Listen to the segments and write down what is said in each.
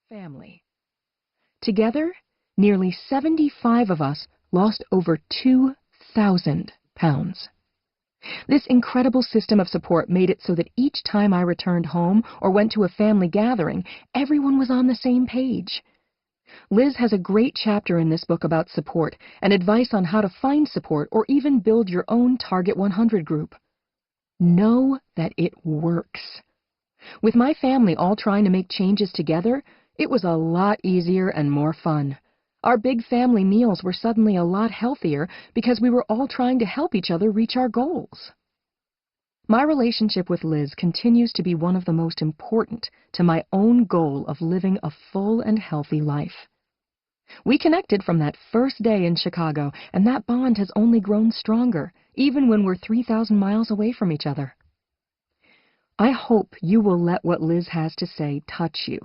Family. Together, nearly 75 of us lost over 2,000 pounds. This incredible system of support made it so that each time I returned home or went to a family gathering, everyone was on the same page. Liz has a great chapter in this book about support and advice on how to find support or even build your own Target 100 group. Know that it works. With my family all trying to make changes together, it was a lot easier and more fun. Our big family meals were suddenly a lot healthier because we were all trying to help each other reach our goals. My relationship with Liz continues to be one of the most important to my own goal of living a full and healthy life. We connected from that first day in Chicago, and that bond has only grown stronger, even when we're 3,000 miles away from each other. I hope you will let what Liz has to say touch you,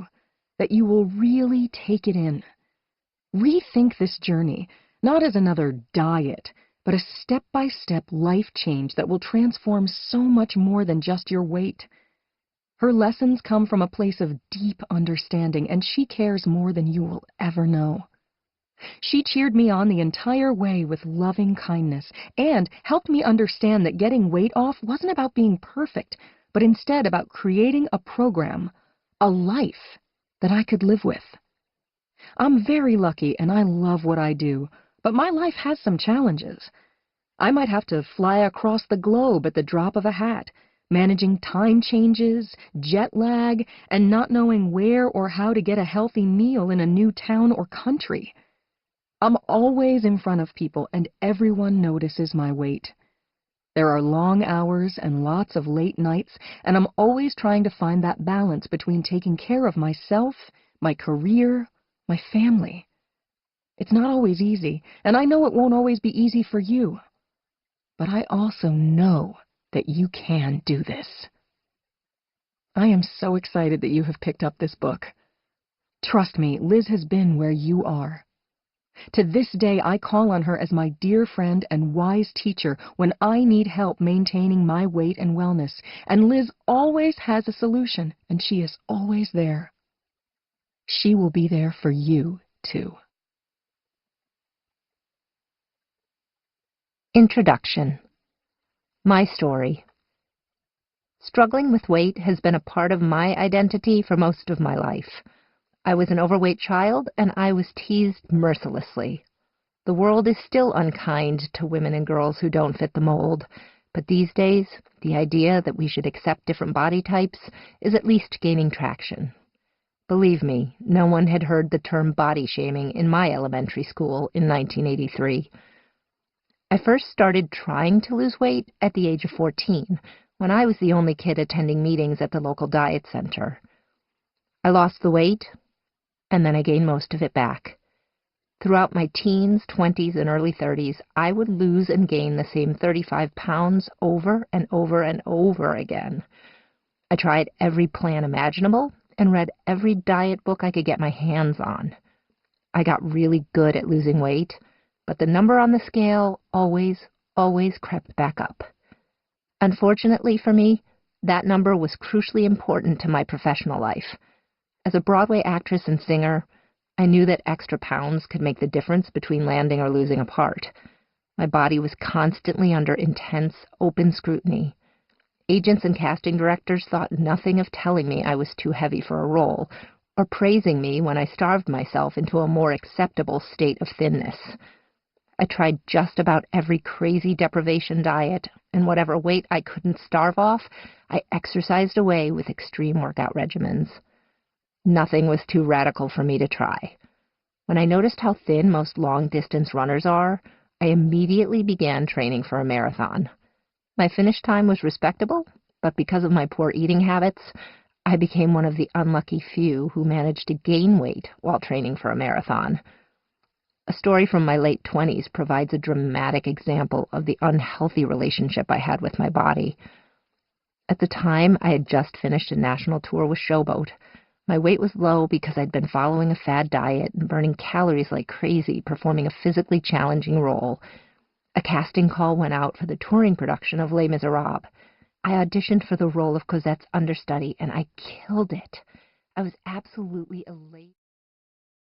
that you will really take it in. Rethink this journey, not as another diet, but a step-by-step life change that will transform so much more than just your weight. Her lessons come from a place of deep understanding, and she cares more than you will ever know. She cheered me on the entire way with loving kindness and helped me understand that getting weight off wasn't about being perfect, but instead about creating a program, a life that I could live with. I'm very lucky and I love what I do, but my life has some challenges. I might have to fly across the globe at the drop of a hat, managing time changes, jet lag, and not knowing where or how to get a healthy meal in a new town or country. I'm always in front of people and everyone notices my weight. There are long hours and lots of late nights, and I'm always trying to find that balance between taking care of myself, my career, my family. It's not always easy, and I know it won't always be easy for you. But I also know that you can do this. I am so excited that you have picked up this book. Trust me, Liz has been where you are. To this day, I call on her as my dear friend and wise teacher when I need help maintaining my weight and wellness, and Liz always has a solution, and she is always there. She will be there for you, too. Introduction. My story. Struggling with weight has been a part of my identity for most of my life. I was an overweight child, and I was teased mercilessly. The world is still unkind to women and girls who don't fit the mold, but these days, the idea that we should accept different body types is at least gaining traction. Believe me, no one had heard the term body shaming in my elementary school in 1983. I first started trying to lose weight at the age of 14, when I was the only kid attending meetings at the local diet center. I lost the weight, and then I gained most of it back. Throughout my teens, 20s, and early 30s, I would lose and gain the same 35 pounds over and over and over again. I tried every plan imaginable and read every diet book I could get my hands on. I got really good at losing weight, but the number on the scale always crept back up. Unfortunately for me, that number was crucially important to my professional life. As a Broadway actress and singer, I knew that extra pounds could make the difference between landing or losing a part. My body was constantly under intense, open scrutiny. Agents and casting directors thought nothing of telling me I was too heavy for a role, or praising me when I starved myself into a more acceptable state of thinness. I tried just about every crazy deprivation diet, and whatever weight I couldn't starve off, I exercised away with extreme workout regimens. Nothing was too radical for me to try. When I noticed how thin most long-distance runners are, I immediately began training for a marathon. My finish time was respectable, but because of my poor eating habits, I became one of the unlucky few who managed to gain weight while training for a marathon. A story from my late 20s provides a dramatic example of the unhealthy relationship I had with my body. At the time, I had just finished a national tour with Showboat. My weight was low because I'd been following a fad diet and burning calories like crazy, performing a physically challenging role. A casting call went out for the touring production of Les Miserables. I auditioned for the role of Cosette's understudy, and I killed it. I was absolutely elated.